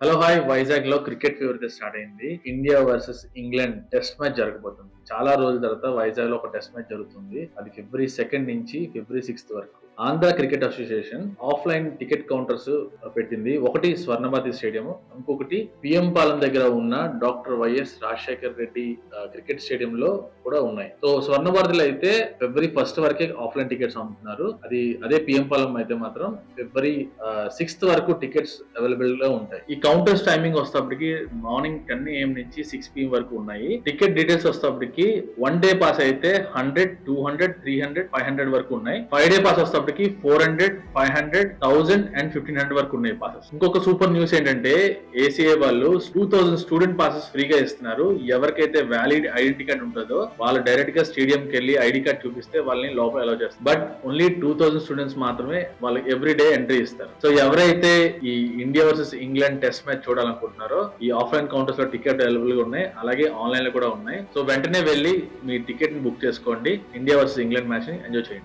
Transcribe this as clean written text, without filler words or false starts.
Hello hi, Vizag లో cricket fever గా start అయింది. India versus England test match జరగబోతుంది. చాలా రోజుల తర్వాత వైజాగ్ లో ఒక టెస్ట్ మ్యాచ్ జరుగుతుంది. అది ఫిబ్రవరి 2 నుంచి ఫిబ్రవరి 6 వరకు. Andhra cricket association offline ticket counters పెట్టింది. ఒకటి స్వర్ణభారతి స్టేడియం, ఇంకొకటి పిఎం పాలెం దగ్గర ఉన్న doctor YS Rajasekhar Reddy cricket stadium లో కూడా ఉన్నాయి. సో స్వర్ణభారతిలో అయితే ఫిబ్రవరి 1 వరకే ఆఫ్లైన్ టికెట్స్ అమ్ముతున్నారు. అదే పిఎం పాలెం అయితే మాత్రం ఫిబ్రవరి 6 వరకు టికెట్స్ అవైలబుల్ గా ఉంటాయి. ఈ కౌంటర్స్ టైమింగ్ వస్తేప్పటికి మార్నింగ్ 10 AM నుంచి 6 PM వరకు ఉన్నాయి. టికెట్ డీటెయిల్స్ వస్తేప్పటికి 1 డే పాస్ అయితే 100, 200, 300, 500 వరకు ఉన్నాయి. 5 డే పాస్ వస్తేప్పటికి 400, 500, 1000 అండ్ 1500 వరకు ఉన్నాయి పాసెస్. ఇంకొక సూపర్ న్యూస్ ఏంటంటే ఏసీఏ వాళ్ళు 2000 స్టూడెంట్ పాసెస్ ఫ్రీగా ఇస్తున్నారు. ఎవరికైతే వ్యాలిడ్ ఐడెంటిటీ కార్డ్ ఉంటుందో వాళ్ళు డైరెక్ట్ గా స్టేడియం కి వెళ్ళి ఐడి కార్డ్ చూపిస్తే వాళ్ళని లోపల అలౌ చేస్తారు. బట్ ఓన్లీ 2000 స్టూడెంట్స్ మాత్రమే వాళ్ళకి ఎవ్రీ డే ఎంట్రీ ఇస్తారు. సో ఎవరైతే ఈ India versus England test match చూడాలనుకుంటున్నారో ఈ ఆఫ్లైన్ కౌంటర్స్ లో టికెట్ అవైలబుల్ గా ఉన్నాయి. అలాగే ఆన్లైన్ లో కూడా ఉన్నాయి. సో వెంటనే వెళ్ళి మీ టికెట్ ని బుక్ చేసుకోండి. ఇండియా వర్సెస్ ఇంగ్లాండ్ మ్యాచ్ ని ఎంజాయ్ చేయండి.